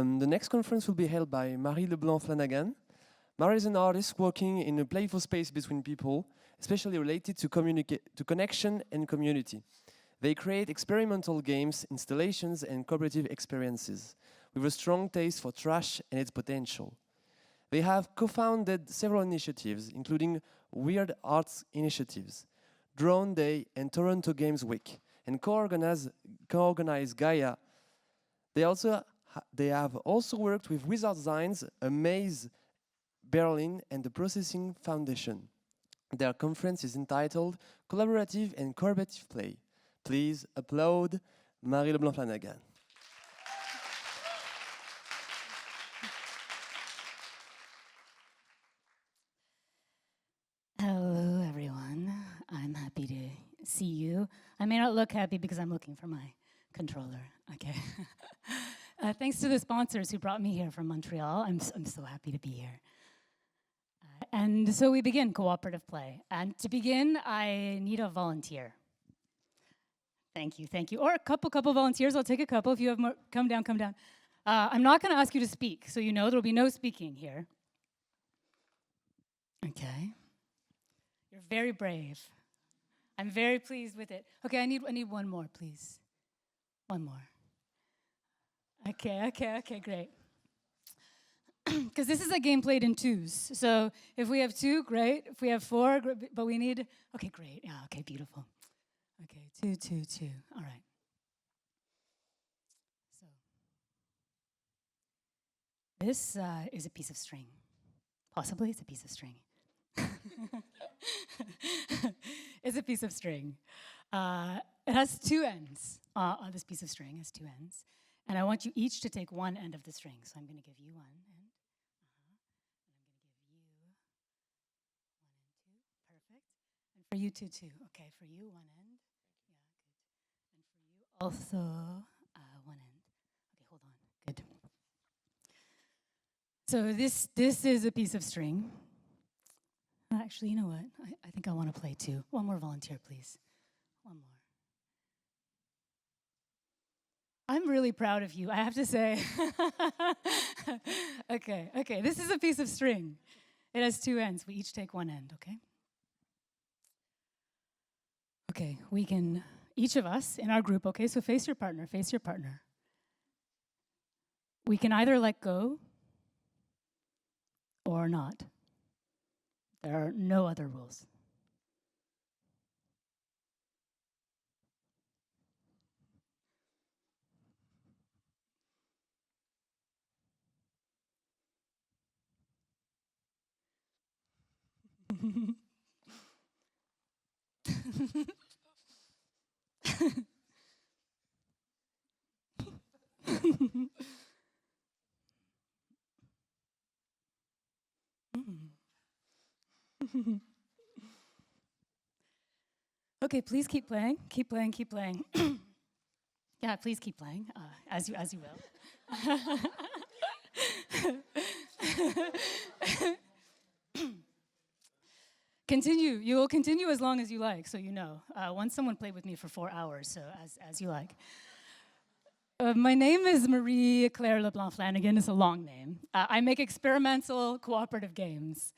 The next conference will be held by LeBlanc Flanagan. Marie is an artist working in a playful space between people, especially related to connection and community. They create experimental games, installations, and cooperative experiences, with a strong taste for trash and its potential. They have co-founded several initiatives, including Weird Arts Initiatives, Drone Day, and Toronto Games Week, and co-organize Gaia. They have also worked with Wizard Designs, Amaze Berlin, and the Processing Foundation. Their conference is entitled Collaborative and Cooperative Play. Please applaud Marie LeBlanc Flanagan. Hello, everyone. I'm happy to see you. I may not look happy because I'm looking for my controller. Okay. Thanks to the sponsors who brought me here from Montreal. I'm so happy to be here. And so we begin cooperative play. And to begin, I need a volunteer. Thank you. Or a couple volunteers. I'll take a couple. If you have more, come down. I'm not going to ask you to speak, so you know there will be no speaking here. Okay. You're very brave. I'm very pleased with it. Okay, I need one more, please. One more. Okay, great. Because this is a game played in twos. So if we have two, great. If we have four, great. But we need, okay, great. Yeah, okay, beautiful. Okay, two. All right. So this is a piece of string. Possibly it's a piece of string. It's a piece of string. It has two ends. This piece of string has two ends. And I want you each to take one end of the string. So I'm going to give you one end. And I'm going to give you one and two. Perfect. And for you two. Okay, for you, one end. Yeah, good. And for you also, one end. Okay, hold on. Good. So this is a piece of string. Actually, you know what? I think I want to play two. One more volunteer, please. One more. I'm really proud of you, I have to say. Okay. This is a piece of string. It has two ends. We each take one end, okay? Okay, we can, each of us in our group, okay, so face your partner. We can either let go or not. There are no other rules. Okay, please keep playing. Keep playing. Yeah, please keep playing, as you will. Continue. You will continue as long as you like, so you know. Once someone played with me for 4 hours, so as you like. My name is Marie-Claire LeBlanc Flanagan. It's a long name. I make experimental cooperative games.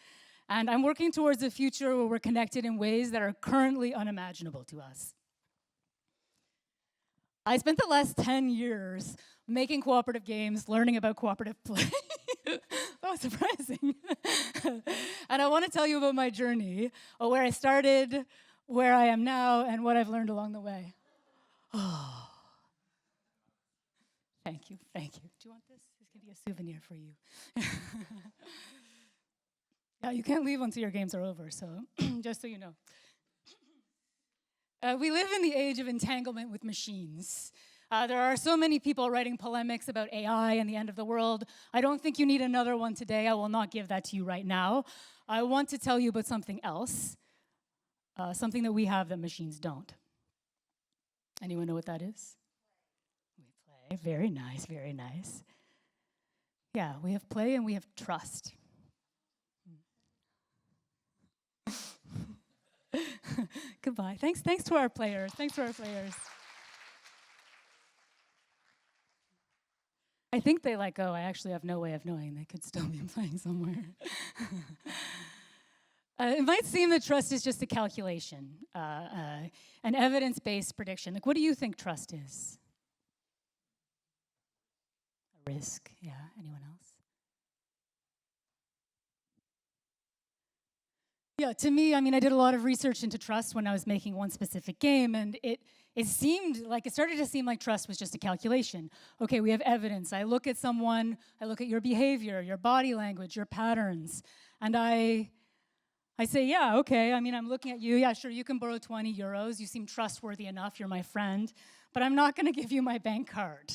And I'm working towards a future where we're connected in ways that are currently unimaginable to us. I spent the last 10 years making cooperative games, learning about cooperative play. Oh, surprising. And I want to tell you about my journey, where I started, where I am now, and what I've learned along the way. Oh. Thank you. Do you want this? This can be a souvenir for you. Yeah, you can't leave until your games are over, so just so you know. We live in the age of entanglement with machines. There are so many people writing polemics about AI and the end of the world. I don't think you need another one today. I will not give that to you right now. I want to tell you about something else, something that we have that machines don't. Anyone know what that is? We play. Very nice. Yeah, we have play and we have trust. Goodbye. Thanks to our players. I think they let go. I actually have no way of knowing. They could still be playing somewhere. It might seem that trust is just a calculation, an evidence-based prediction. Like, what do you think trust is? A risk, yeah. Anyone else? Yeah, to me, I mean, I did a lot of research into trust when I was making one specific game, and it started to seem like trust was just a calculation. Okay, we have evidence. I look at someone, I look at your behavior, your body language, your patterns, and I say, yeah, okay, I mean, I'm looking at you. Yeah, sure, you can borrow 20 euros. You seem trustworthy enough. You're my friend. But I'm not going to give you my bank card.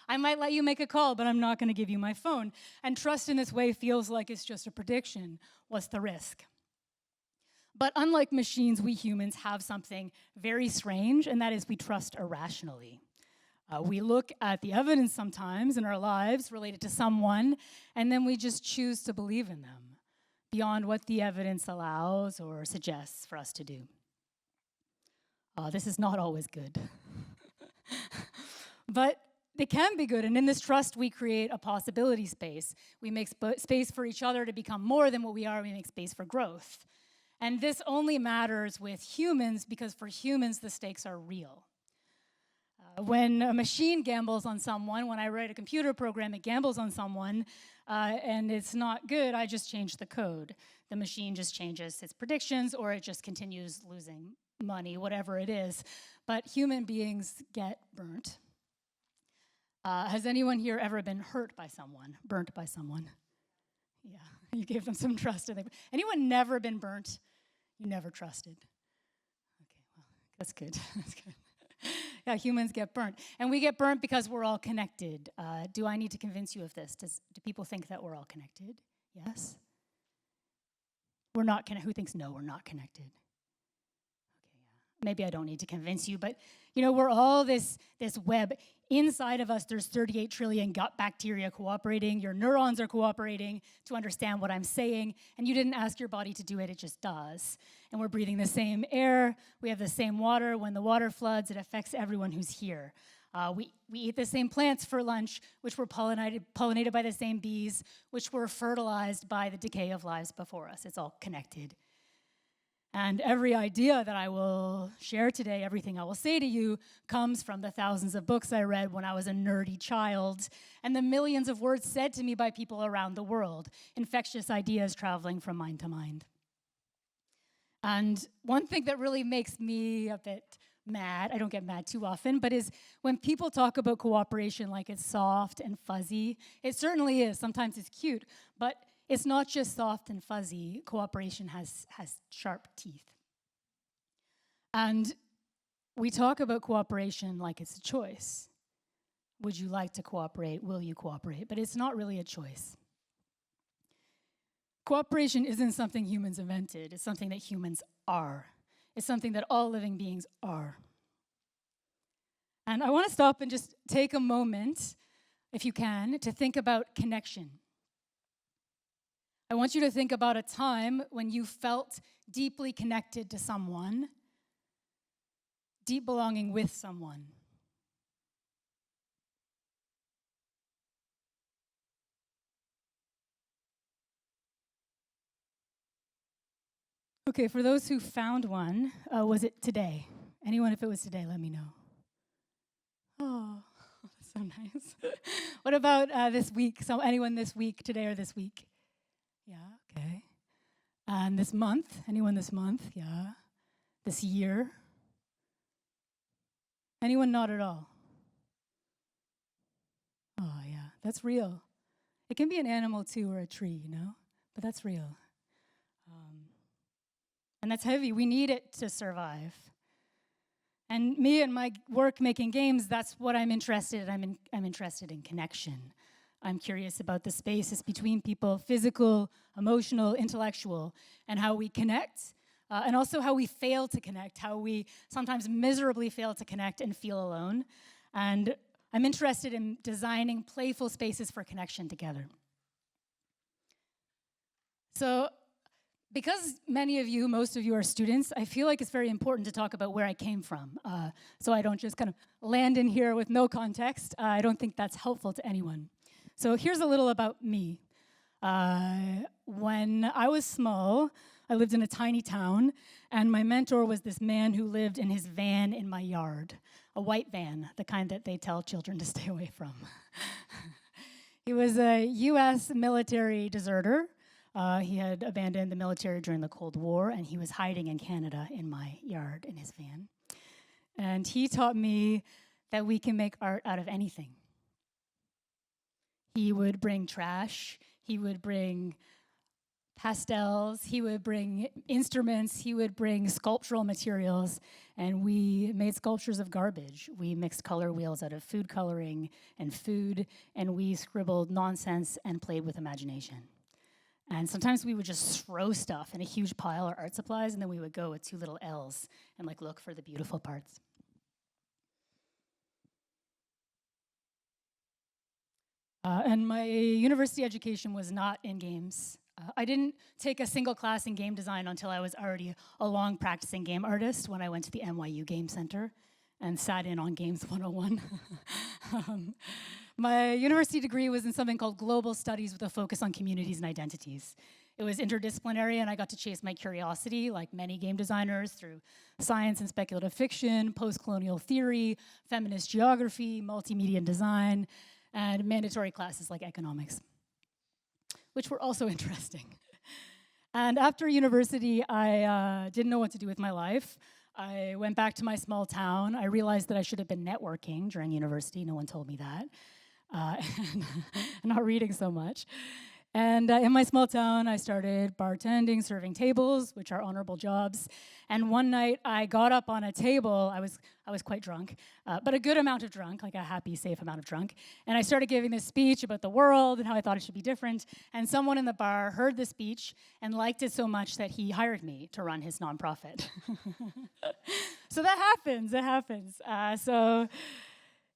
I might let you make a call, but I'm not going to give you my phone. And trust in this way feels like it's just a prediction. What's the risk? But unlike machines, we humans have something very strange, and that is we trust irrationally. We look at the evidence sometimes in our lives related to someone, and then we just choose to believe in them beyond what the evidence allows or suggests for us to do. This is not always good. But it can be good, and in this trust, we create a possibility space. We make space for each other to become more than what we are. We make space for growth. And this only matters with humans because for humans, the stakes are real. When a machine gambles on someone, when I write a computer program, it gambles on someone, and it's not good, I just change the code. The machine just changes its predictions, or it just continues losing money, whatever it is. But human beings get burnt. Has anyone here ever been hurt by someone, burnt by someone? Yeah, you gave them some trust. Anyone never been burnt? You never trusted. Okay, well, that's good. That's good. Yeah, humans get burnt. And we get burnt because we're all connected. Do I need to convince you of this? Do people think that we're all connected? Yes? We're not connected. Who thinks no, we're not connected? Okay, yeah. Maybe I don't need to convince you, but we're all this web. Inside of us, there's 38 trillion gut bacteria cooperating. Your neurons are cooperating to understand what I'm saying, and you didn't ask your body to do it, it just does. And we're breathing the same air, we have the same water. When the water floods, it affects everyone who's here. We eat the same plants for lunch, which were pollinated by the same bees, which were fertilized by the decay of lives before us. It's all connected. And every idea that I will share today, everything I will say to you, comes from the thousands of books I read when I was a nerdy child, and the millions of words said to me by people around the world, infectious ideas traveling from mind to mind. And one thing that really makes me a bit mad, I don't get mad too often, but is when people talk about cooperation like it's soft and fuzzy. It certainly is. Sometimes it's cute, but it's not just soft and fuzzy. Cooperation has sharp teeth. And we talk about cooperation like it's a choice. Would you like to cooperate? Will you cooperate? But it's not really a choice. Cooperation isn't something humans invented. It's something that humans are. It's something that all living beings are. And I want to stop and just take a moment, if you can, to think about connection. I want you to think about a time when you felt deeply connected to someone, deep belonging with someone. Okay, for those who found one, was it today? Anyone, if it was today, let me know. Oh, that's so nice. What about this week? So anyone this week, today or this week? Yeah, okay. And this month? Anyone this month? Yeah. This year? Anyone not at all? Oh, yeah, that's real. It can be an animal too or a tree, but that's real. And that's heavy. We need it to survive. And me and my work making games, that's what I'm interested in. I'm interested in connection. I'm curious about the spaces between people, physical, emotional, intellectual, and how we connect, and also how we fail to connect, how we sometimes miserably fail to connect and feel alone. And I'm interested in designing playful spaces for connection together. So Because many of you, most of you are students, I feel like it's very important to talk about where I came from. So I don't just kind of land in here with no context. I don't think that's helpful to anyone. So here's a little about me. When I was small, I lived in a tiny town, and my mentor was this man who lived in his van in my yard, a white van, the kind that they tell children to stay away from. He was a US military deserter. He had abandoned the military during the Cold War, and he was hiding in Canada in my yard in his van. And he taught me that we can make art out of anything. He would bring trash, he would bring pastels, he would bring instruments, he would bring sculptural materials, and we made sculptures of garbage. We mixed color wheels out of food coloring and food, and we scribbled nonsense and played with imagination. And sometimes we would just throw stuff in a huge pile of art supplies, and then we would go with 2 little L's and like look for the beautiful parts. And my university education was not in games. I didn't take a single class in game design until I was already a long practicing game artist when I went to the NYU Game Center and sat in on Games 101. My university degree was in something called Global Studies with a focus on communities and identities. It was interdisciplinary, and I got to chase my curiosity, like many game designers, through science and speculative fiction, post-colonial theory, feminist geography, multimedia design, and mandatory classes like economics, which were also interesting. And after university, I didn't know what to do with my life. I went back to my small town. I realized that I should have been networking during university. No one told me that. And not reading so much. And in my small town, I started bartending, serving tables, which are honorable jobs. And one night, I got up on a table. I was quite drunk, but a good amount of drunk, like a happy, safe amount of drunk. And I started giving this speech about the world and how I thought it should be different. And someone in the bar heard the speech and liked it so much that he hired me to run his nonprofit. So that happens. It happens.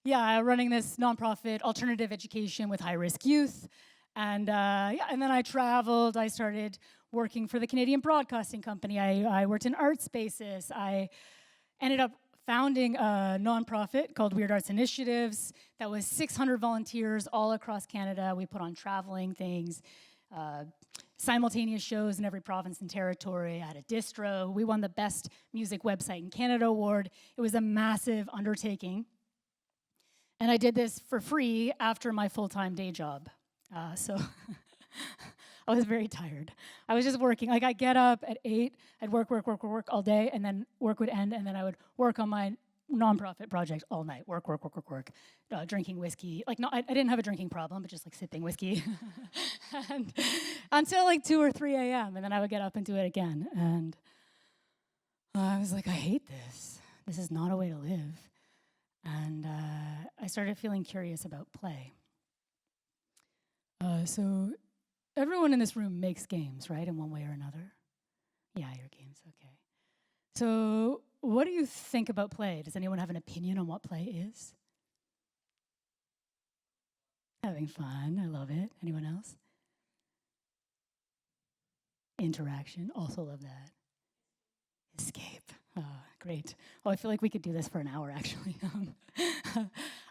Yeah, running this nonprofit alternative education with high-risk youth. And and then I traveled. I started working for the Canadian Broadcasting Company. I worked in art spaces. I ended up founding a nonprofit called Weird Arts Initiatives that was 600 volunteers all across Canada. We put on traveling things, simultaneous shows in every province and territory. I had a distro. We won the Best Music Website in Canada award. It was a massive undertaking. And I did this for free after my full-time day job. So I was very tired. I was just working. Like, I'd get up at 8, I'd work all day, and then work would end, and then I would work on my nonprofit project all night. Work. Drinking whiskey. Like, no, I didn't have a drinking problem, but just like sipping whiskey. And until like 2 or 3 a.m., and then I would get up and do it again. And I was like, I hate this. This is not a way to live. And I started feeling curious about play. So everyone in this room makes games, right, in one way or another? Yeah, your games, okay. So what do you think about play? Does anyone have an opinion on what play is? Having fun, I love it. Anyone else? Interaction, also love that. Escape. Great. Oh, I feel like we could do this for an hour, actually.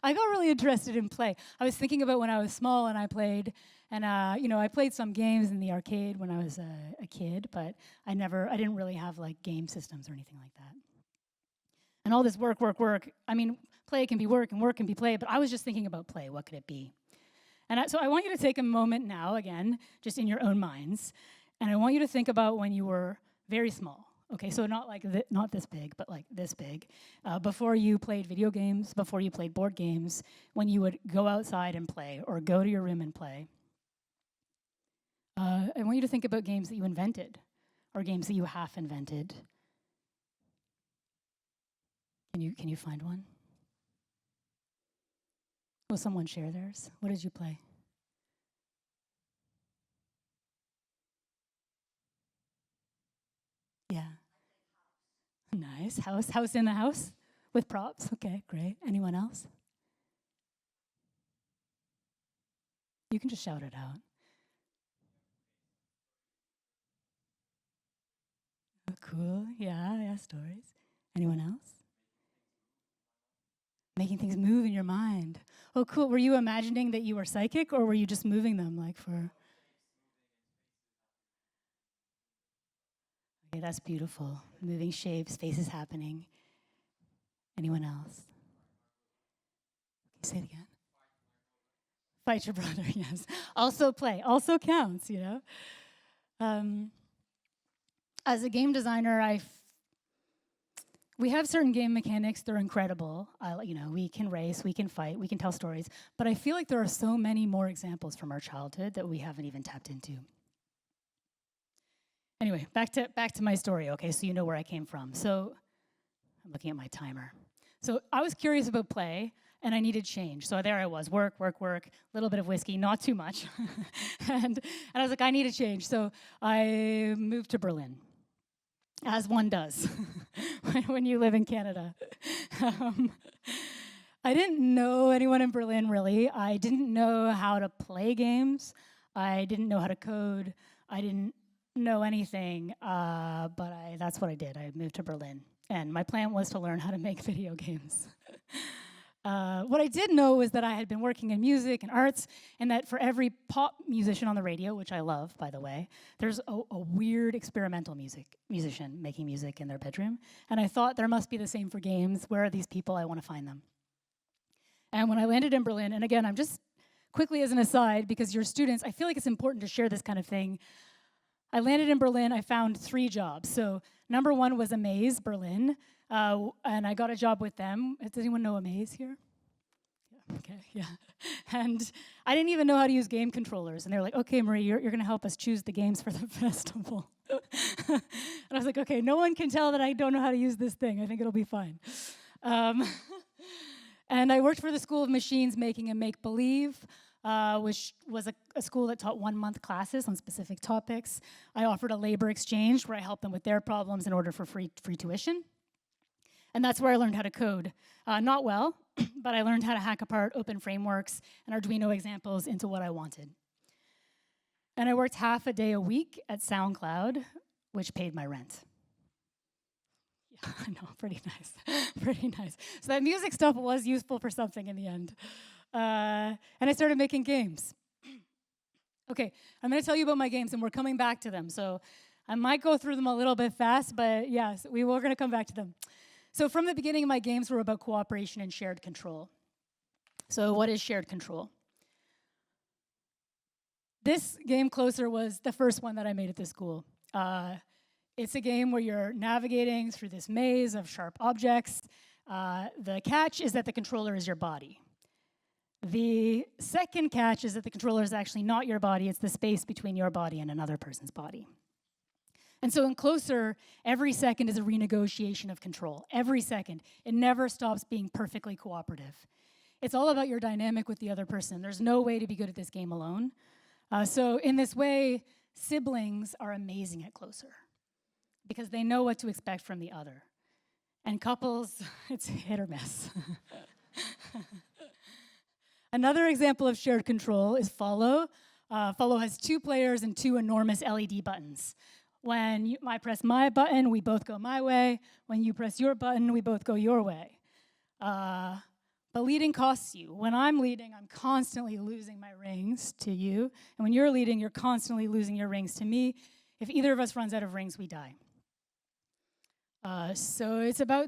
I got really interested in play. I was thinking about when I was small and I played, and I played some games in the arcade when I was a kid, but I didn't really have like game systems or anything like that. And all this work. I mean, play can be work and work can be play, but I was just thinking about play. What could it be? And so I want you to take a moment now, again, just in your own minds, and I want you to think about when you were very small. Okay, so not like not this big, but like this big. Before you played video games, before you played board games, when you would go outside and play or go to your room and play. I want you to think about games that you invented or games that you half invented. Can you find one? Will someone share theirs? What did you play? Yeah. Nice. House in the house with props. Okay, great. Anyone else? You can just shout it out. cool. Yeah, stories. Anyone else? Making things move in your mind. Oh, cool. Were you imagining that you were psychic, or were you just moving them like for... Okay, that's beautiful. Moving shapes, faces happening. Anyone else? Say it again. Fight your brother, yes. Also play, also counts, you know? As a game designer, we have certain game mechanics, they're incredible. We can race, we can fight, we can tell stories, but I feel like there are so many more examples from our childhood that we haven't even tapped into. Anyway, back to my story, okay, so you know where I came from. So, I'm looking at my timer. So I was curious about play, and I needed change. So there I was, work, a little bit of whiskey, not too much. and I was like, I need a change. So I moved to Berlin, as one does when you live in Canada. I didn't know anyone in Berlin, really. I didn't know how to play games. I didn't know how to code. I didn't know anything, but that's what I did. I moved to Berlin. And my plan was to learn how to make video games. What I did know was that I had been working in music and arts, and that for every pop musician on the radio, which I love, by the way, there's a weird experimental musician making music in their bedroom. And I thought there must be the same for games. Where are these people? I want to find them. And when I landed in Berlin, and again, I'm just quickly as an aside, because you're students, I feel like it's important to share this kind of thing. I landed in Berlin, I found 3 jobs. So number 1 was Amaze Berlin, and I got a job with them. Does anyone know Amaze here? Yeah, okay, yeah. And I didn't even know how to use game controllers. And they were like, okay, Marie, you're gonna help us choose the games for the festival. And I was like, okay, no one can tell that I don't know how to use this thing. I think it'll be fine. And I worked for the School of Machines making a make-believe, which was a school that taught 1-month classes on specific topics. I offered a labor exchange where I helped them with their problems in order for free tuition. And that's where I learned how to code. Not well, but I learned how to hack apart open frameworks and Arduino examples into what I wanted. And I worked half a day a week at SoundCloud, which paid my rent. Yeah, I know, pretty nice, pretty nice. So that music stuff was useful for something in the end. And I started making games. Okay, I'm gonna tell you about my games, and we're coming back to them. So I might go through them a little bit fast, but yes, we're gonna come back to them. So from the beginning, my games were about cooperation and shared control. So what is shared control? This game, Closer, was the first one that I made at this school. It's a game where you're navigating through this maze of sharp objects. The catch is that the controller is your body. The second catch is that the controller is actually not your body, it's the space between your body and another person's body. And so in Closer, every second is a renegotiation of control. Every second. It never stops being perfectly cooperative. It's all about your dynamic with the other person. There's no way to be good at this game alone. So in this way, siblings are amazing at Closer because they know what to expect from the other. And couples, it's hit or miss. Another example of shared control is Follow. Follow has 2 players and 2 enormous LED buttons. When I press my button, we both go my way. When you press your button, we both go your way. But leading costs you. When I'm leading, I'm constantly losing my rings to you. And when you're leading, you're constantly losing your rings to me. If either of us runs out of rings, we die. So it's about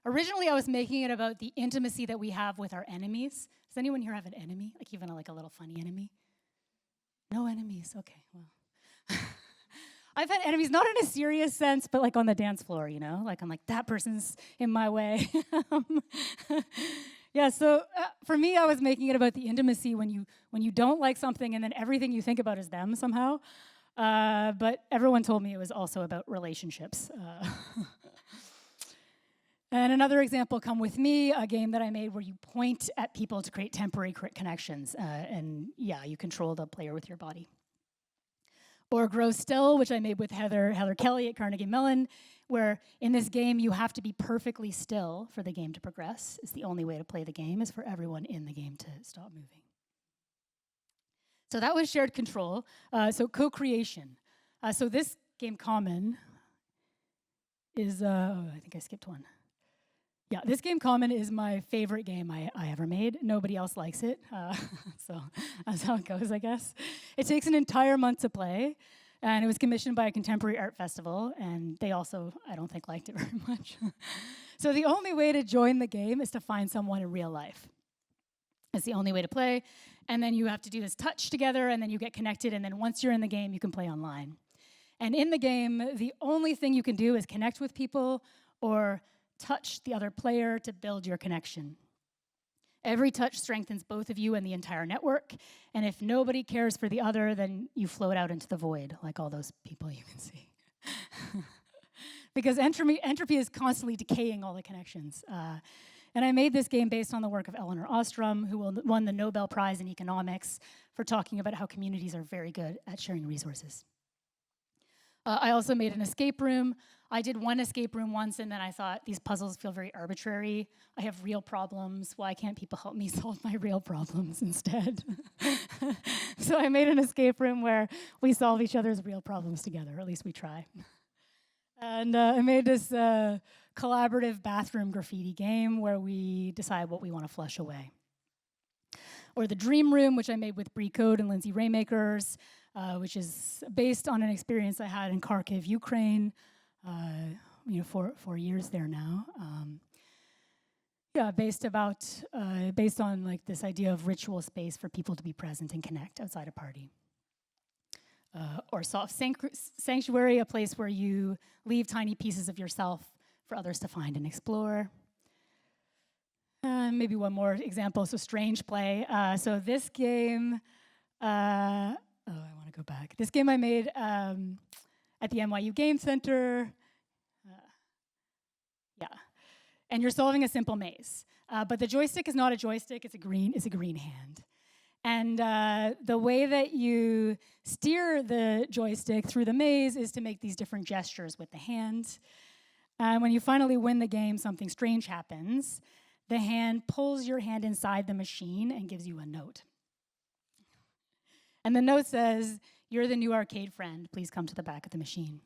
originally I was making it about the intimacy that we have with our enemies. Does anyone here have an enemy? Like even a little funny enemy? No enemies, okay, well. I've had enemies, not in a serious sense, but like on the dance floor, you know? Like I'm like, that person's in my way. Yeah, so for me, I was making it about the intimacy when you don't like something and then everything you think about is them somehow. But everyone told me it was also about relationships. And another example, Come With Me, a game that I made where you point at people to create temporary connections. And yeah, you control the player with your body. Or Grow Still, which I made with Heather Kelly at Carnegie Mellon, where in this game you have to be perfectly still for the game to progress. It's the only way to play the game is for everyone in the game to stop moving. So that was shared control. So co-creation. So this game, Common, is, I think I skipped one. Yeah, this game, Common, is my favorite game I ever made. Nobody else likes it, so that's how it goes, I guess. It takes an entire month to play, and it was commissioned by a contemporary art festival, and they also, I don't think, liked it very much. So the only way to join the game is to find someone in real life. It's the only way to play, and then you have to do this touch together, and then you get connected, and then once you're in the game, you can play online. And in the game, the only thing you can do is connect with people or touch the other player to build your connection. Every touch strengthens both of you and the entire network, and if nobody cares for the other, then you float out into the void, like all those people you can see. Because entropy is constantly decaying all the connections. And I made this game based on the work of Elinor Ostrom, who won the Nobel Prize in Economics for talking about how communities are very good at sharing resources. I also made an escape room. I did one escape room once, and then I thought, these puzzles feel very arbitrary. I have real problems. Why can't people help me solve my real problems instead? So I made an escape room where we solve each other's real problems together, or at least we try. And I made this collaborative bathroom graffiti game where we decide what we want to flush away. Or the Dream Room, which I made with Bree Code and Lindsay Raymakers, which is based on an experience I had in Kharkiv, Ukraine, 4 years there now. Based on like this idea of ritual space for people to be present and connect outside a party. Or Soft Sanctuary, a place where you leave tiny pieces of yourself for others to find and explore. Maybe one more example, so Strange Play. So this game, I want to go back. This game I made at the NYU Game Center. And you're solving a simple maze. But the joystick is not a joystick, it's a green hand. And the way that you steer the joystick through the maze is to make these different gestures with the hand. And when you finally win the game, something strange happens. The hand pulls your hand inside the machine and gives you a note. And the note says, "You're the new arcade friend. Please come to the back of the machine."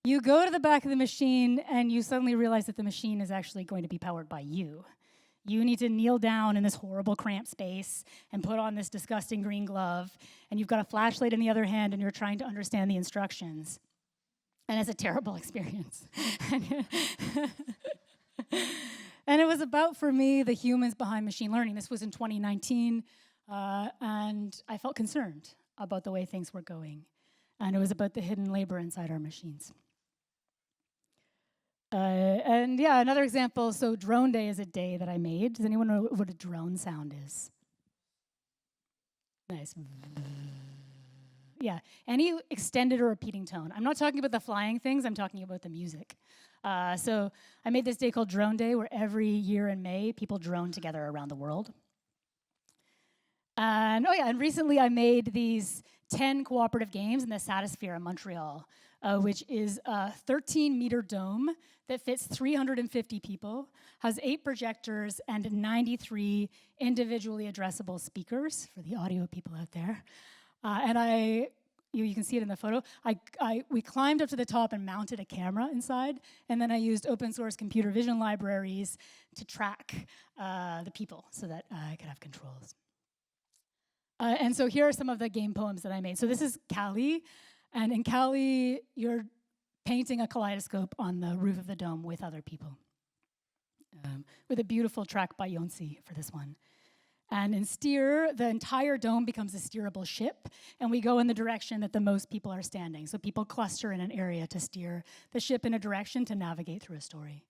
You go to the back of the machine, and you suddenly realize that the machine is actually going to be powered by you. You need to kneel down in this horrible cramped space and put on this disgusting green glove, and you've got a flashlight in the other hand, and you're trying to understand the instructions. And it's a terrible experience. And it was about, for me, the humans behind machine learning. This was in 2019, and I felt concerned about the way things were going. And it was about the hidden labor inside our machines. Another example, so Drone Day is a day that I made. Does anyone know what a drone sound is? Nice. Yeah, any extended or repeating tone. I'm not talking about the flying things, I'm talking about the music. So I made this day called Drone Day, where every year in May, people drone together around the world. And recently I made these 10 cooperative games in the Satosphere in Montreal, which is a 13-meter dome that fits 350 people, has 8 projectors, and 93 individually addressable speakers for the audio people out there. You can see it in the photo. We climbed up to the top and mounted a camera inside, and then I used open source computer vision libraries to track the people so that I could have controls. And so here are some of the game poems that I made. So this is Cali, and in Cali, you're painting a kaleidoscope on the roof of the dome with other people. With a beautiful track by Yonsi for this one. And in Steer, the entire dome becomes a steerable ship, and we go in the direction that the most people are standing. So people cluster in an area to steer the ship in a direction to navigate through a story.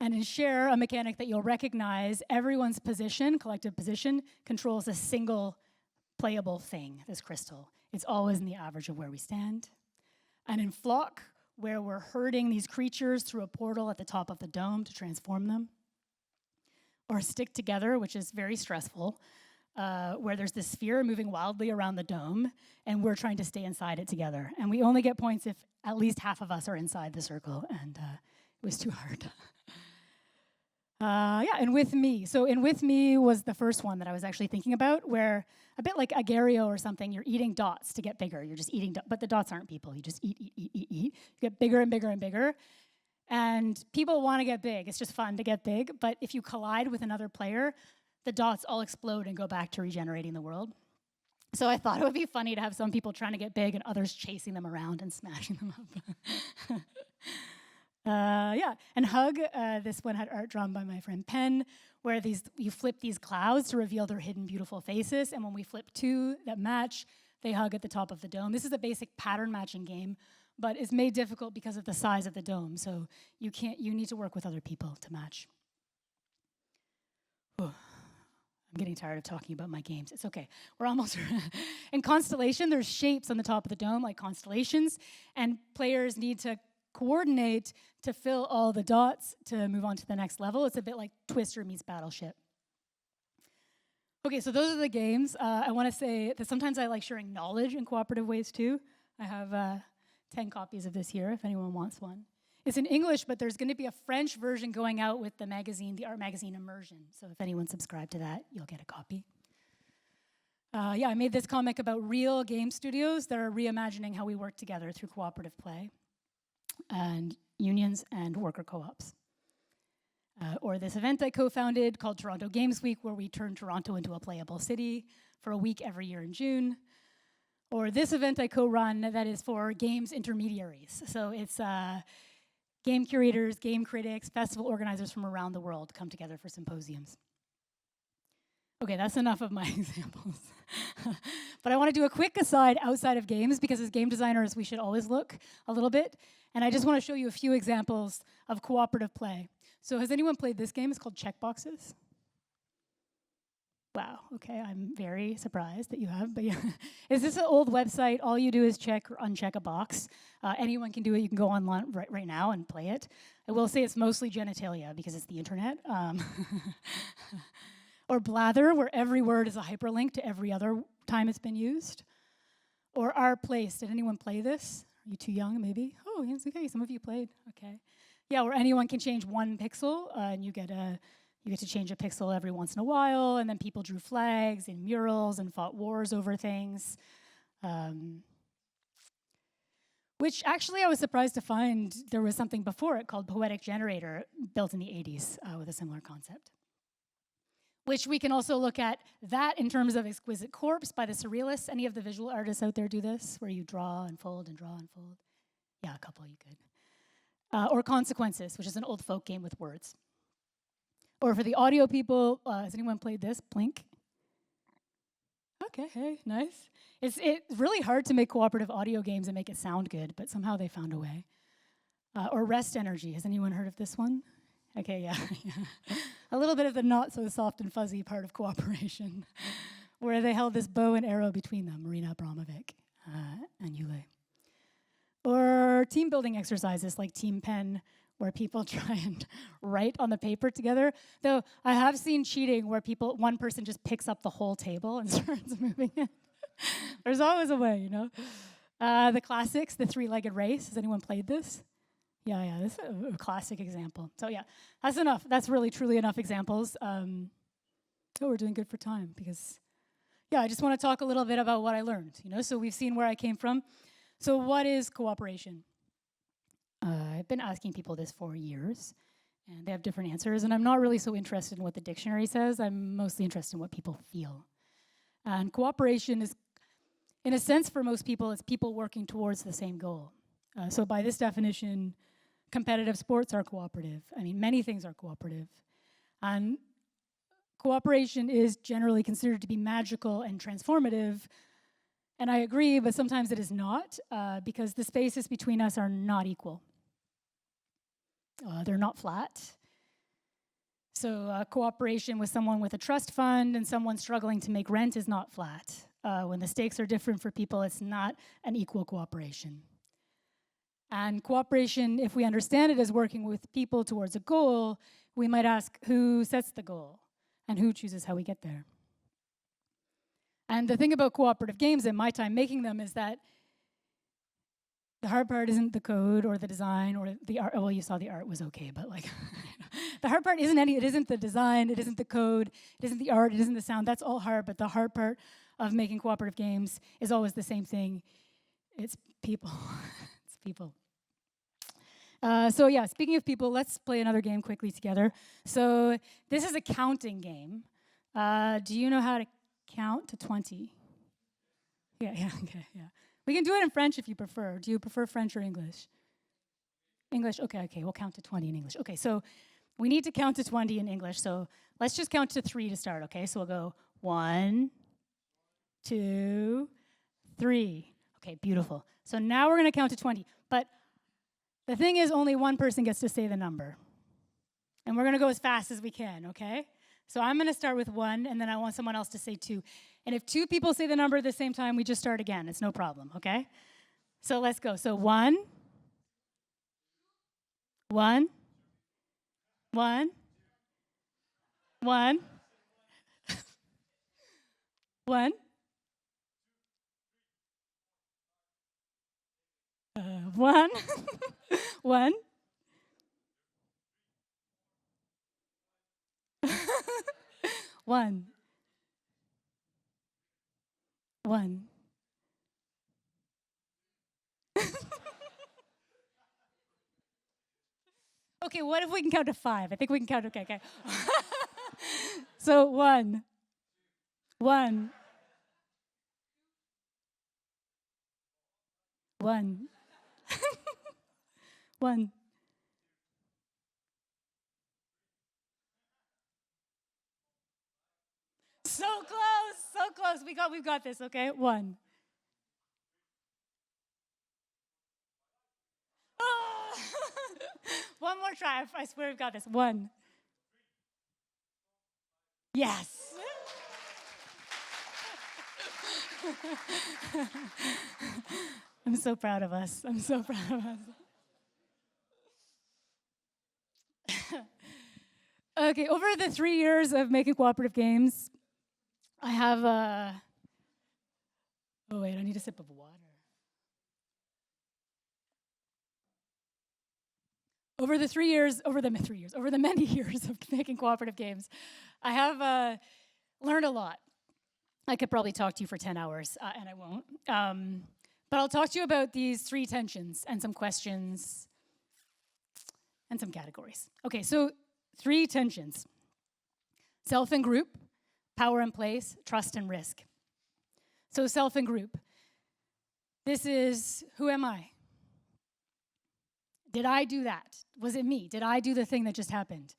And in Share, a mechanic that you'll recognize, everyone's position, collective position, controls a single playable thing, this crystal. It's always in the average of where we stand. And in Flock, where we're herding these creatures through a portal at the top of the dome to transform them. Or Stick Together, which is very stressful, where there's this sphere moving wildly around the dome, and we're trying to stay inside it together. And we only get points if at least half of us are inside the circle, and it was too hard. Yeah, and with me. So in with me was the first one that I was actually thinking about, where a bit like agarrio or something, you're eating dots to get bigger. You're just eating, but the dots aren't people. You just eat, eat, eat, eat, eat. You get bigger and bigger and bigger. And people want to get big. It's just fun to get big. But if you collide with another player, the dots all explode and go back to regenerating the world. So I thought it would be funny to have some people trying to get big and others chasing them around and smashing them up. Yeah, and Hug, this one had art drawn by my friend Penn, where you flip these clouds to reveal their hidden beautiful faces, and when we flip two that match, they hug at the top of the dome. This is a basic pattern matching game, but it's made difficult because of the size of the dome, so you need to work with other people to match. Ooh, I'm getting tired of talking about my games. It's okay, we're almost in Constellation, there's shapes on the top of the dome, like constellations, and players need to coordinate to fill all the dots to move on to the next level. It's a bit like Twister meets Battleship. Okay, so those are the games. I want to say that sometimes I like sharing knowledge in cooperative ways too. I have 10 copies of this here if anyone wants one. It's in English, but there's going to be a French version going out with the magazine, the art magazine Immersion. So if anyone subscribed to that, you'll get a copy. Yeah, I made this comic about real game studios that are reimagining how we work together through cooperative play and unions and worker co-ops. Or this event I co-founded called Toronto Games Week, where we turn Toronto into a playable city for a week every year in June. Or this event I co-run that is for games intermediaries. So it's game curators, game critics, festival organizers from around the world come together for symposiums. Okay, that's enough of my examples. But I want to do a quick aside outside of games, because as game designers, we should always look a little bit. And I just want to show you a few examples of cooperative play. So has anyone played this game? It's called Checkboxes. Wow, okay, I'm very surprised that you have, but yeah. Is this an old website? All you do is check or uncheck a box. Anyone can do it. You can go online right now and play it. I will say it's mostly genitalia because it's the internet. Or Blather, where every word is a hyperlink to every other time it's been used. Or Our Place. Did anyone play this? Are you too young, maybe? Oh, it's okay, some of you played, okay. Yeah, where anyone can change one pixel, and you get to change a pixel every once in a while, and then people drew flags and murals and fought wars over things. Which actually I was surprised to find there was something before it called Poetic Generator, built in the 80s with a similar concept. Which we can also look at that in terms of Exquisite Corpse by the Surrealists. Any of the visual artists out there do this, where you draw and fold and draw and fold? Yeah, a couple, you could. Or Consequences, which is an old folk game with words. Or for the audio people, has anyone played this? Blink? Okay, hey, nice. It's really hard to make cooperative audio games and make it sound good, but somehow they found a way. Or Rest Energy, has anyone heard of this one? Okay, yeah. A little bit of the not so soft and fuzzy part of cooperation, where they held this bow and arrow between them, Marina Abramovic and Yule. Or team building exercises like Team Pen, where people try and write on the paper together. Though I have seen cheating where one person just picks up the whole table and starts moving it. There's always a way, you know? The classics, the three-legged race. Has anyone played this? Yeah, this is a classic example. So yeah, that's enough. That's really, truly enough examples. We're doing good for time because, yeah, I just want to talk a little bit about what I learned, you know? So we've seen where I came from. So what is cooperation? I've been asking people this for years, and they have different answers, and I'm not really so interested in what the dictionary says. I'm mostly interested in what people feel. And cooperation is, in a sense, for most people, it's people working towards the same goal. So by this definition, competitive sports are cooperative. I mean, many things are cooperative. And cooperation is generally considered to be magical and transformative. And I agree, but sometimes it is not, because the spaces between us are not equal. They're not flat. So cooperation with someone with a trust fund and someone struggling to make rent is not flat. When the stakes are different for people, it's not an equal cooperation. And cooperation, if we understand it as working with people towards a goal, we might ask who sets the goal and who chooses how we get there. And the thing about cooperative games in my time making them is that the hard part isn't the code or the design or the art. Well, you saw the art was okay, but like The hard part it isn't the design, it isn't the code, it isn't the art, it isn't the sound. That's all hard, but the hard part of making cooperative games is always the same thing. It's people. It's people. So yeah, speaking of people, let's play another game quickly together. So this is a counting game. Do you know how to count to 20? Yeah, okay, yeah. We can do it in French if you prefer. Do you prefer French or English? English, okay, we'll count to 20 in English. Okay, so we need to count to 20 in English, so let's just count to 3 to start, okay? So we'll go 1, 2, 3. Okay, beautiful. So now we're gonna count to 20, but the thing is only one person gets to say the number. And we're gonna go as fast as we can, okay? So I'm gonna start with 1, and then I want someone else to say 2. And if 2 people say the number at the same time, we just start again. It's no problem, okay? So let's go. So 1, 1, 1, 1, 1, 1, 1, 1, 1. Okay, what if we can count to 5? I think we can count, okay. So 1, 1, 1, 1. So close. We've got this, okay? 1. Oh! One more try. I swear we've got this. 1. Yes. I'm so proud of us. Okay, over the 3 years of making cooperative games, I have oh wait, I need a sip of water. Over the many years of making cooperative games, I have learned a lot. I could probably talk to you for 10 hours, and I won't. But I'll talk to you about these 3 tensions and some questions and some categories. Okay, so 3 tensions: self and group, power and place, trust and risk. So self and group. This is, who am I? Did I do that? Was it me? Did I do the thing that just happened?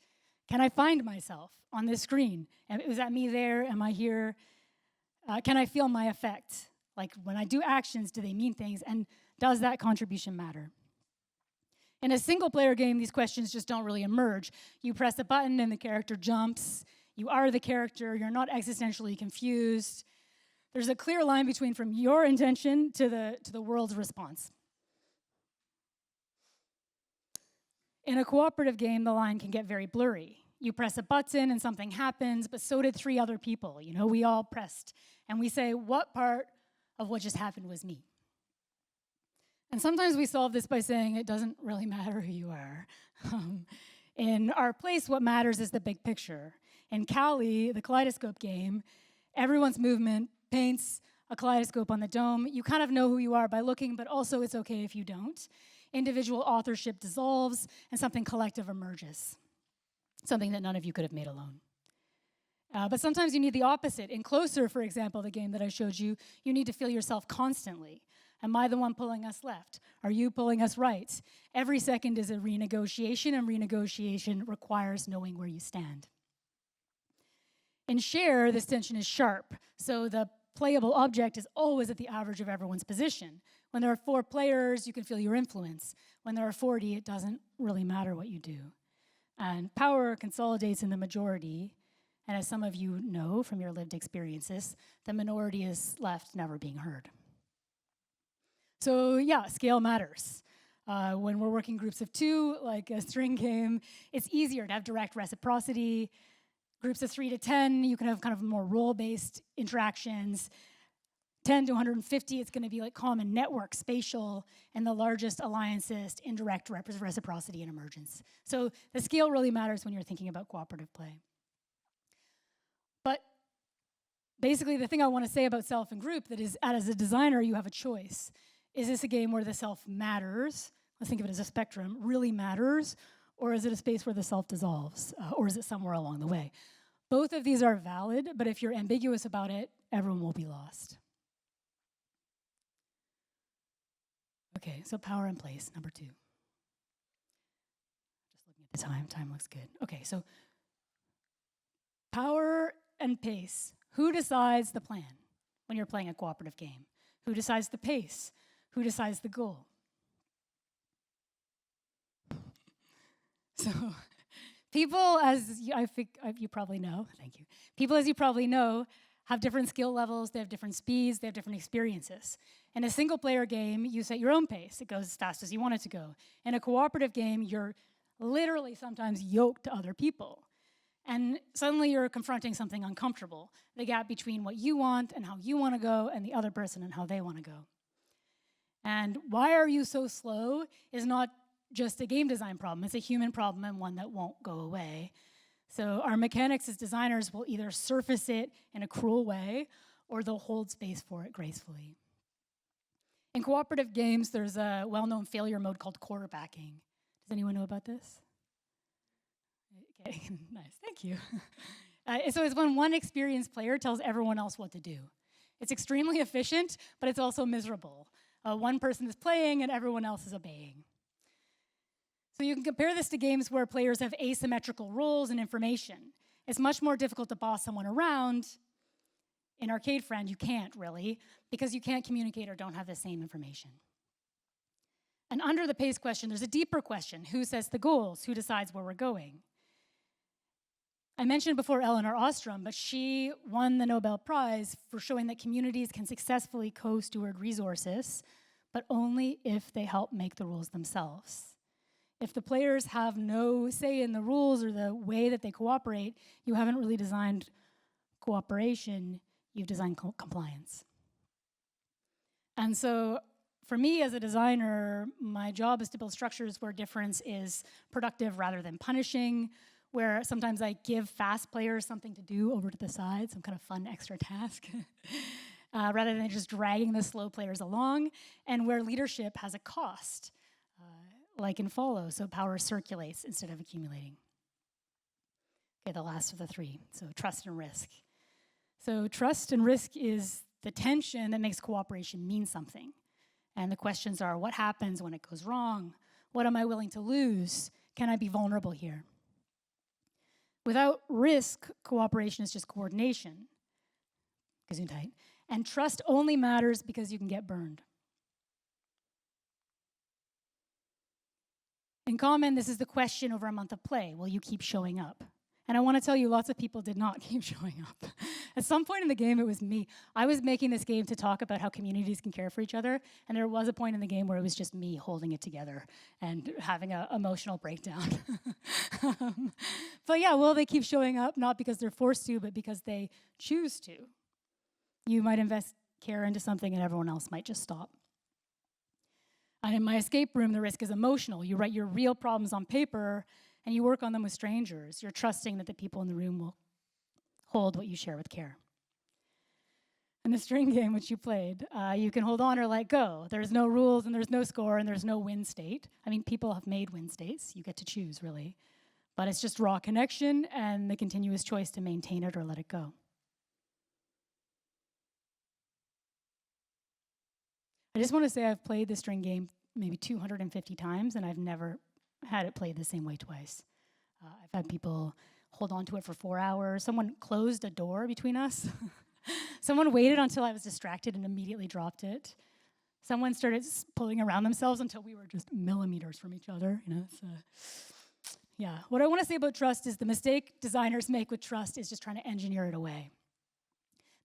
Can I find myself on this screen? Was that me there? Am I here? Can I feel my effect? Like when I do actions, do they mean things? And does that contribution matter? In a single player game, these questions just don't really emerge. You press a button and the character jumps. You are the character. You're not existentially confused. There's a clear line between from your intention to the world's response. In a cooperative game, the line can get very blurry. You press a button and something happens, but so did 3 other people. You know, we all pressed. And we say, what part of what just happened was me? And sometimes we solve this by saying it doesn't really matter who you are. In our place, what matters is the big picture. In Cali, the kaleidoscope game, everyone's movement paints a kaleidoscope on the dome. You kind of know who you are by looking, but also it's okay if you don't. Individual authorship dissolves and something collective emerges. Something that none of you could have made alone. But sometimes you need the opposite. In Closer, for example, the game that I showed you, you need to feel yourself constantly. Am I the one pulling us left? Are you pulling us right? Every second is a renegotiation, and renegotiation requires knowing where you stand. In Share, this tension is sharp, so the playable object is always at the average of everyone's position. When there are 4 players, you can feel your influence. When there are 40, it doesn't really matter what you do. And power consolidates in the majority, and as some of you know from your lived experiences, the minority is left never being heard. So yeah, scale matters. When we're working groups of 2, like a string game, it's easier to have direct reciprocity. Groups of 3 to 10, you can have kind of more role-based interactions. 10 to 150, it's going to be like common, network, spatial, and the largest alliances, indirect reciprocity and emergence. So the scale really matters when you're thinking about cooperative play. But basically, the thing I want to say about self and group that is, as a designer, you have a choice. Is this a game where the self matters? Let's think of it as a spectrum, really matters, or is it a space where the self dissolves, or is it somewhere along the way? Both of these are valid, but if you're ambiguous about it, everyone will be lost. Okay, so power and place, number 2. Just looking at the time, time looks good. Okay, so power and pace. Who decides the plan when you're playing a cooperative game? Who decides the pace? Who decides the goal? So people, as I think you probably know, thank you. People, as you probably know, have different skill levels, they have different speeds, they have different experiences. In a single player game, you set your own pace. It goes as fast as you want it to go. In a cooperative game, you're literally sometimes yoked to other people. And suddenly you're confronting something uncomfortable, the gap between what you want and how you want to go and the other person and how they want to go. And why are you so slow is not just a game design problem, it's a human problem and one that won't go away. So our mechanics as designers will either surface it in a cruel way or they'll hold space for it gracefully. In cooperative games, there's a well-known failure mode called quarterbacking. Does anyone know about this? Okay, nice, thank you. So it's when one experienced player tells everyone else what to do. It's extremely efficient, but it's also miserable. One person is playing and everyone else is obeying. So you can compare this to games where players have asymmetrical roles and information. It's much more difficult to boss someone around. In Arcade Friend, you can't really, because you can't communicate or don't have the same information. And under the pace question, there's a deeper question. Who sets the goals? Who decides where we're going? I mentioned before Elinor Ostrom, but she won the Nobel Prize for showing that communities can successfully co-steward resources, but only if they help make the rules themselves. If the players have no say in the rules or the way that they cooperate, you haven't really designed cooperation, you've designed compliance. And so for me as a designer, my job is to build structures where difference is productive rather than punishing, where sometimes I give fast players something to do over to the side, some kind of fun extra task, rather than just dragging the slow players along, and where leadership has a cost, like in Follow, so power circulates instead of accumulating. Okay, the last of the 3, so trust and risk. So trust and risk is the tension that makes cooperation mean something. And the questions are, what happens when it goes wrong? What am I willing to lose? Can I be vulnerable here? Without risk, cooperation is just coordination. Gesundheit. And trust only matters because you can get burned. In common, this is the question over a month of play. Will you keep showing up? And I want to tell you, lots of people did not keep showing up. At some point in the game, it was me. I was making this game to talk about how communities can care for each other, and there was a point in the game where it was just me holding it together and having an emotional breakdown. But yeah, will they keep showing up? Not because they're forced to, but because they choose to. You might invest care into something and everyone else might just stop. And in my escape room, the risk is emotional. You write your real problems on paper and you work on them with strangers. You're trusting that the people in the room will hold what you share with care. In the string game which you played, you can hold on or let go. There's no rules and there's no score and there's no win state. I mean, people have made win states. You get to choose, really. But it's just raw connection and the continuous choice to maintain it or let it go. I just want to say I've played the string game maybe 250 times, and I've never had it played the same way twice. I've had people hold on to it for 4 hours. Someone closed a door between us. Someone waited until I was distracted and immediately dropped it. Someone started pulling around themselves until we were just millimeters from each other. You know, yeah. What I want to say about trust is the mistake designers make with trust is just trying to engineer it away.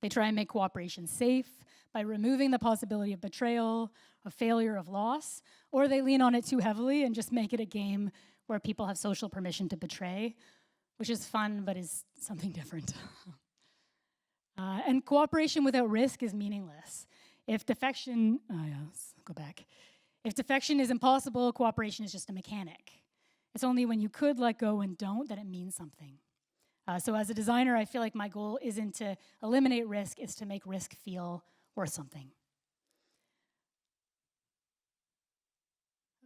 They try and make cooperation safe by removing the possibility of betrayal, of failure, of loss, or they lean on it too heavily and just make it a game where people have social permission to betray, which is fun, but is something different. And cooperation without risk is meaningless. If defection, let's go back. If defection is impossible, cooperation is just a mechanic. It's only when you could let go and don't that it means something. So as a designer, I feel like my goal isn't to eliminate risk, it's to make risk feel worth something.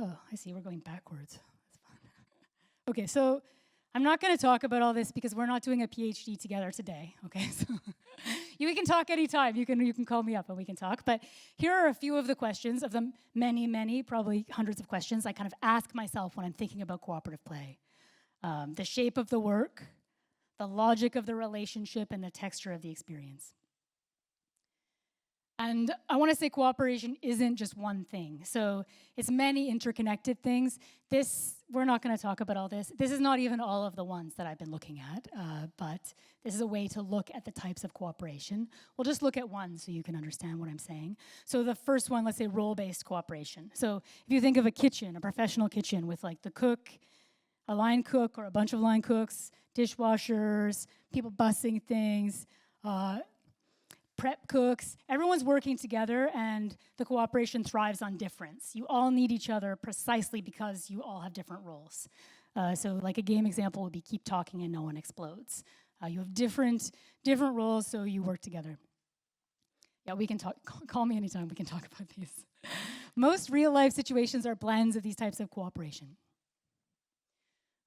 Oh, I see, we're going backwards. That's fun. Okay, so I'm not going to talk about all this because we're not doing a PhD together today, okay? So we can talk anytime. You can call me up and we can talk. But here are a few of the questions, of the many, probably hundreds of questions I kind of ask myself when I'm thinking about cooperative play. The shape of the work, the logic of the relationship, and the texture of the experience. And I want to say cooperation isn't just one thing. So it's many interconnected things. We're not going to talk about all this. This is not even all of the ones that I've been looking at, but this is a way to look at the types of cooperation. We'll just look at one so you can understand what I'm saying. So the first one, let's say role-based cooperation. So if you think of a kitchen, a professional kitchen with like the cook, a line cook or a bunch of line cooks, dishwashers, people bussing things, prep cooks, everyone's working together and the cooperation thrives on difference. You all need each other precisely because you all have different roles. So like a game example would be keep talking and no one explodes. You have different roles, so you work together. Yeah, we can talk, call me anytime, we can talk about these. Most real life situations are blends of these types of cooperation.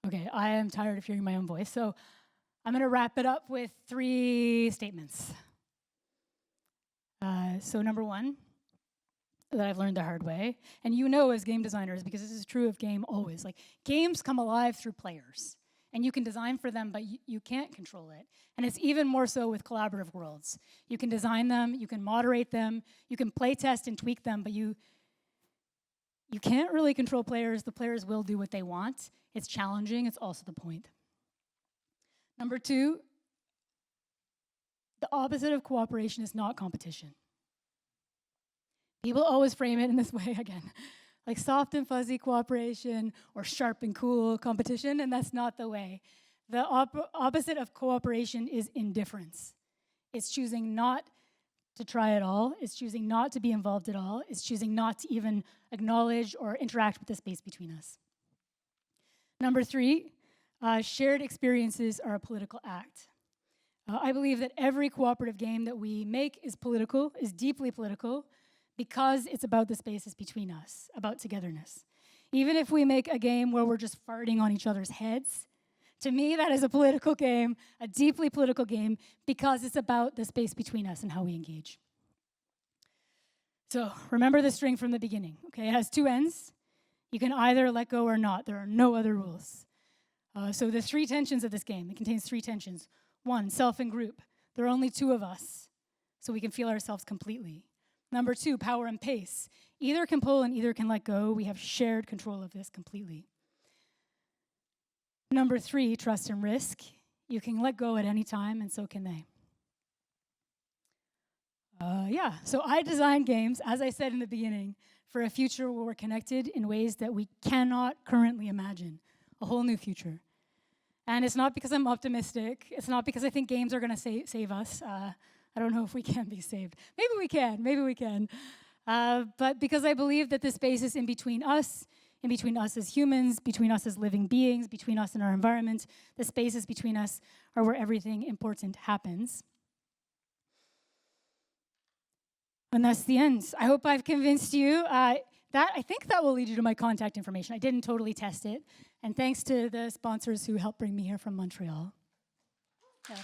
Okay, I am tired of hearing my own voice, so I'm gonna wrap it up with 3 statements. So number one, that I've learned the hard way, and you know as game designers, because this is true of game always, like games come alive through players, and you can design for them, but you can't control it. And it's even more so with collaborative worlds. You can design them, you can moderate them, you can play test and tweak them, but you can't really control players. The players will do what they want. It's challenging, it's also the point. Number 2, the opposite of cooperation is not competition. People always frame it in this way again, like soft and fuzzy cooperation or sharp and cool competition, and that's not the way. The opposite of cooperation is indifference. It's choosing not to try at all. It's choosing not to be involved at all. It's choosing not to even acknowledge or interact with the space between us. Number 3, shared experiences are a political act. I believe that every cooperative game that we make is political, is deeply political, because it's about the spaces between us, about togetherness. Even if we make a game where we're just farting on each other's heads, to me that is a political game, a deeply political game, because it's about the space between us and how we engage. So remember the string from the beginning, okay? It has 2 ends. You can either let go or not. There are no other rules. So the 3 tensions of this game, it contains 3 tensions. 1, self and group. There are only 2 of us, so we can feel ourselves completely. Number 2, power and pace. Either can pull and either can let go. We have shared control of this completely. Number 3, trust and risk. You can let go at any time, and so can they. So I design games, as I said in the beginning, for a future where we're connected in ways that we cannot currently imagine. A whole new future. And it's not because I'm optimistic. It's not because I think games are going to save us. I don't know if we can be saved. Maybe we can. But because I believe that the spaces in between us as humans, between us as living beings, between us and our environment, the spaces between us are where everything important happens. And that's the end. I hope I've convinced you. I think that will lead you to my contact information. I didn't totally test it. And thanks to the sponsors who helped bring me here from Montreal. Yeah.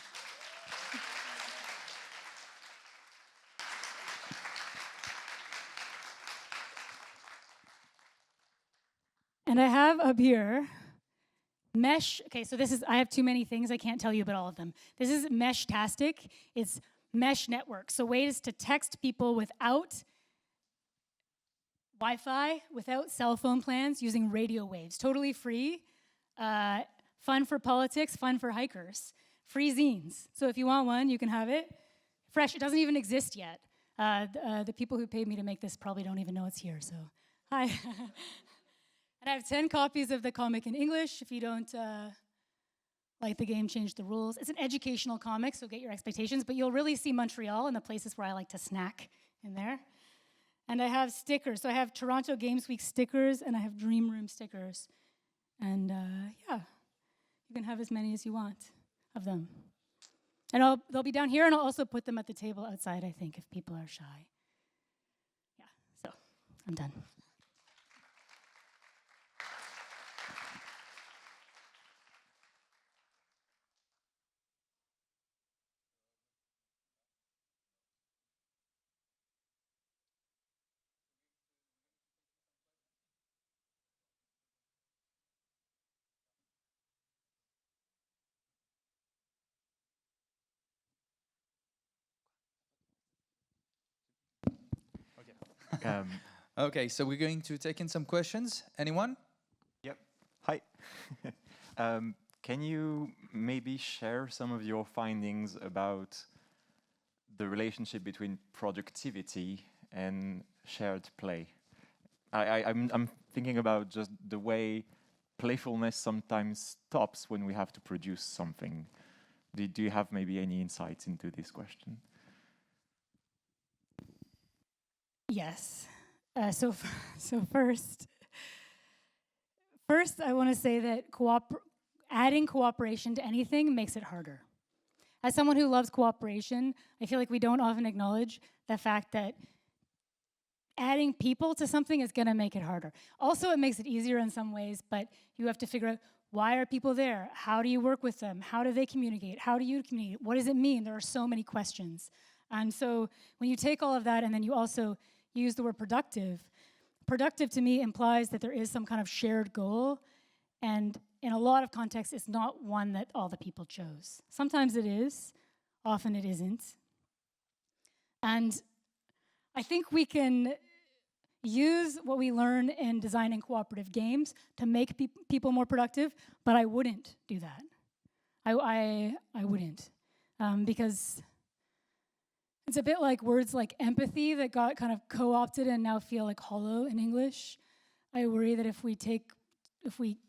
And I have up here mesh. Okay, so I have too many things. I can't tell you about all of them. This is Mesh-tastic. It's mesh network. So ways to text people without Wi-Fi, without cell phone plans, using radio waves. Totally free. Fun for politics, fun for hikers. Free zines. So if you want one, you can have it. Fresh, it doesn't even exist yet. The people who paid me to make this probably don't even know it's here, so hi. And I have 10 copies of the comic in English. If you don't like the game changed the rules. It's an educational comic, so get your expectations, but you'll really see Montreal and the places where I like to snack in there. And I have stickers. So I have Toronto Games Week stickers and I have Dream Room stickers. And yeah, you can have as many as you want of them. And they'll be down here, and I'll also put them at the table outside, I think, if people are shy. Yeah, so I'm done. Um, Okay, so we're going to take in some questions. Anyone? Yep. Hi. Can you maybe share some of your findings about the relationship between productivity and shared play? I'm thinking about just the way playfulness sometimes stops when we have to produce something. Do you have maybe any insights into this question? Yes. So first, I want to say that adding cooperation to anything makes it harder. As someone who loves cooperation, I feel like we don't often acknowledge the fact that adding people to something is going to make it harder. Also, it makes it easier in some ways, but you have to figure out, why are people there? How do you work with them? How do they communicate? How do you communicate? What does it mean? There are so many questions. And so when you take all of that and then you also use the word productive, productive to me implies that there is some kind of shared goal, and in a lot of contexts, it's not one that all the people chose. Sometimes it is, often it isn't. And I think we can use what we learn in designing cooperative games to make people more productive, but I wouldn't do that. I wouldn't, because it's a bit like words like empathy that got kind of co-opted and now feel like hollow in English. I worry that if we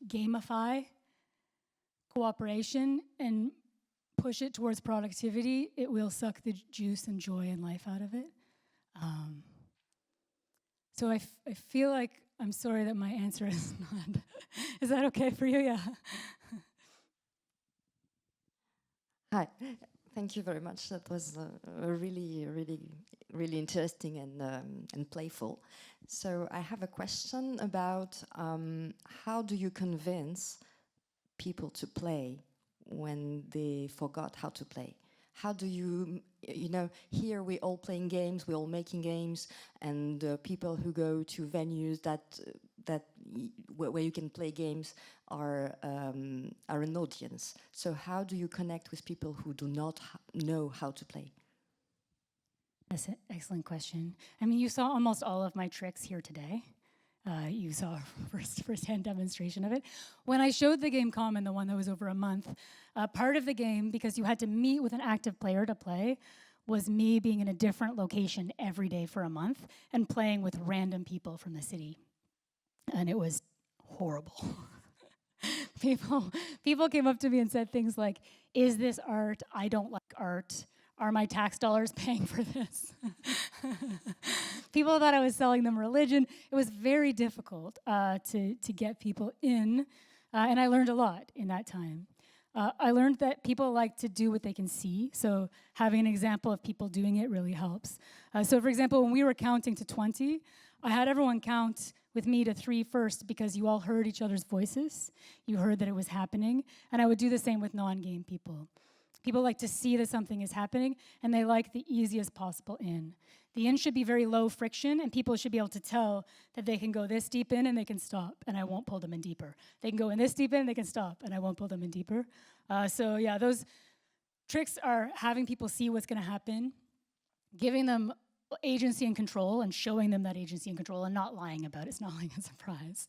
gamify cooperation and push it towards productivity, it will suck the juice and joy and life out of it. So I feel like, I'm sorry that my answer is not, is that okay for you? Yeah. Hi, thank you very much. That was really interesting and playful. So I have a question about how do you convince people to play when they forgot how to play? How do you here we're all playing games, we're all making games, and people who go to venues where you can play games are an audience. So how do you connect with people who do not know how to play? That's an excellent question. I mean, you saw almost all of my tricks here today. You saw a first-hand demonstration of it. When I showed the game Common, the one that was over a month, part of the game, because you had to meet with an active player to play, was me being in a different location every day for a month and playing with random people from the city. And it was horrible. People came up to me and said things like, "Is this art? I don't like art. Are my tax dollars paying for this?" People thought I was selling them religion. It was very difficult to get people in, and I learned a lot in that time. I learned that people like to do what they can see, so having an example of people doing it really helps. So for example, when we were counting to 20, I had everyone count with me to 3 first because you all heard each other's voices. You heard that it was happening, and I would do the same with non-game people. People like to see that something is happening, and they like the easiest possible in. The in should be very low friction, and people should be able to tell that they can go this deep in and they can stop, and I won't pull them in deeper. They can go in this deep in and they can stop, and I won't pull them in deeper. So yeah, those tricks are having people see what's going to happen, giving them agency and control, and showing them that agency and control, and not lying about it. It's not like a surprise.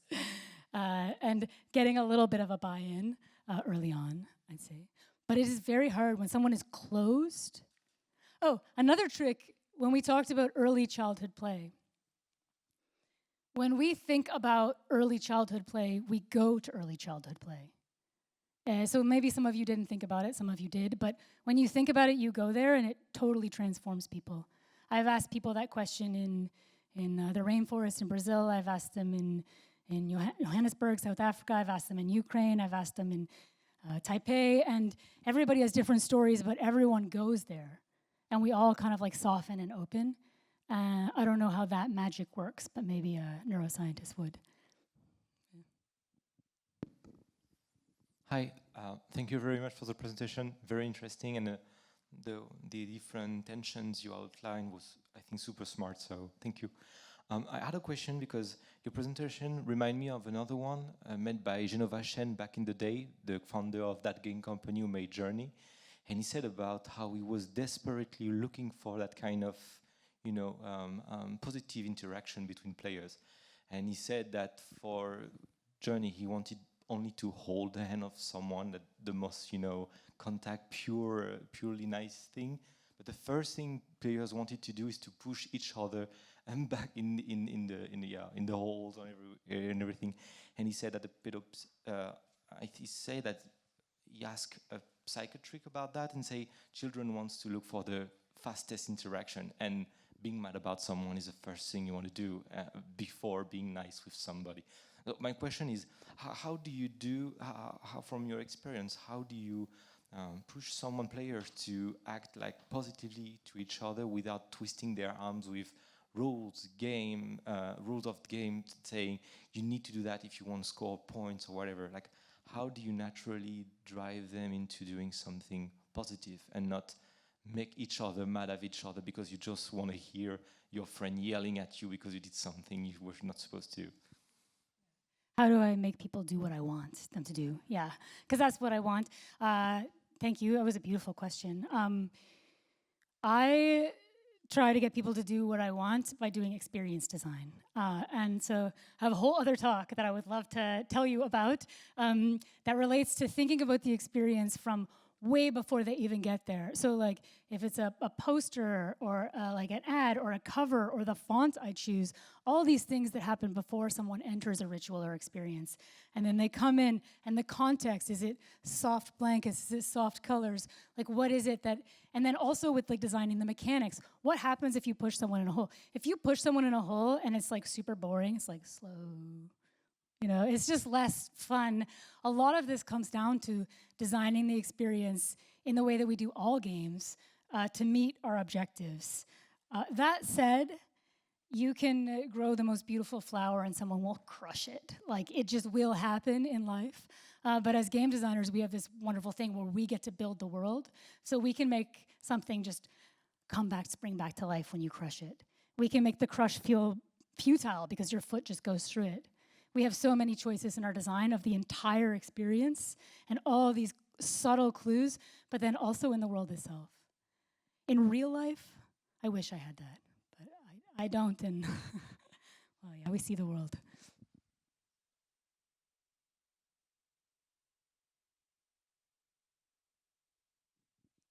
And getting a little bit of a buy-in early on, I'd say. But it is very hard when someone is closed. Oh, another trick, when we talked about early childhood play. When we think about early childhood play, we go to early childhood play. So maybe some of you didn't think about it, some of you did, but when you think about it, you go there and it totally transforms people. I've asked people that question in the rainforest in Brazil. I've asked them in Johannesburg, South Africa. I've asked them in Ukraine. I've asked them in Taipei. And everybody has different stories, but everyone goes there. And we all kind of like soften and open. I don't know how that magic works, but maybe a neuroscientist would. Hi, thank you very much for the presentation. Very interesting, and the different tensions you outlined was, I think, super smart. So thank you. I had a question because your presentation reminded me of another one made by Genova Chen back in the day, the founder of that game company who made Journey, and he said about how he was desperately looking for that kind of, positive interaction between players, and he said that for Journey he wanted only to hold the hand of someone, that the most, contact, purely nice thing. But the first thing players wanted to do is to push each other and back in the holes and everything. And he said that he asked a psychiatric about that and say children wants to look for the fastest interaction, and being mad about someone is the first thing you want to do before being nice with somebody. So my question is, how do you do, how from your experience, how do you push players to act like positively to each other without twisting their arms with rules of the game, saying you need to do that if you want to score points or whatever? Like, how do you naturally drive them into doing something positive and not make each other mad at each other because you just want to hear your friend yelling at you because you did something you were not supposed to? How do I make people do what I want them to do? Yeah, because that's what I want. Thank you. That was a beautiful question. I try to get people to do what I want by doing experience design. And so I have a whole other talk that I would love to tell you about that relates to thinking about the experience from way before they even get there. So like if it's a poster or like an ad or a cover or the font I choose, all these things that happen before someone enters a ritual or experience. And then they come in and the context, is it soft blankets, is it soft colors? Like what is it that, and then also with like designing the mechanics, what happens if you push someone in a hole? If you push someone in a hole and it's like super boring, it's like slow, it's just less fun. A lot of this comes down to designing the experience in the way that we do all games to meet our objectives. That said, you can grow the most beautiful flower and someone will crush it. Like, it just will happen in life. But as game designers, we have this wonderful thing where we get to build the world. So we can make something just spring back to life when you crush it. We can make the crush feel futile because your foot just goes through it. We have so many choices in our design of the entire experience and all these subtle clues, but then also in the world itself. In real life, I wish I had that, but I don't, and well, yeah, we see the world.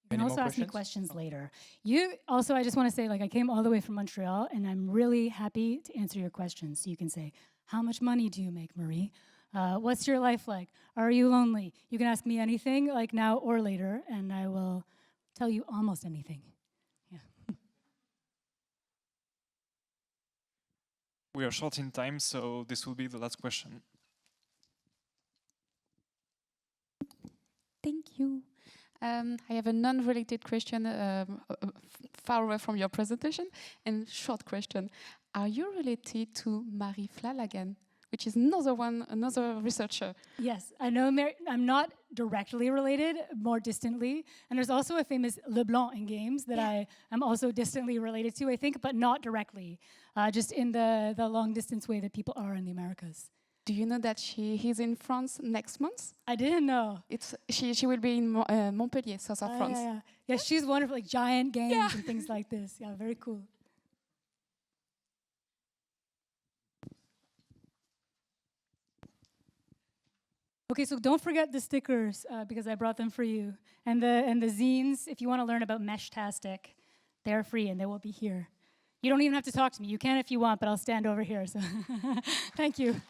You can also ask me questions later. I just want to say, I came all the way from Montreal, and I'm really happy to answer your questions. So you can say, how much money do you make, Marie? What's your life like? Are you lonely? You can ask me anything, like now or later, and I will tell you almost anything. Yeah. We are short in time, so this will be the last question. Thank you. I have a non-related question far away from your presentation, and short question. Are you related to Marie Flanagan, which is another researcher? Yes, I know I'm not directly related, more distantly. And there's also a famous LeBlanc in games that I am also distantly related to, I think, but not directly, just in the long distance way that people are in the Americas. Do you know that he's in France next month? I didn't know. She will be in Montpellier, south of France. Yeah, she's wonderful, like giant games and things like this. Yeah, very cool. Okay, so don't forget the stickers because I brought them for you. And the zines, if you want to learn about Meshtastic, they're free and they will be here. You don't even have to talk to me. You can if you want, but I'll stand over here. So thank you.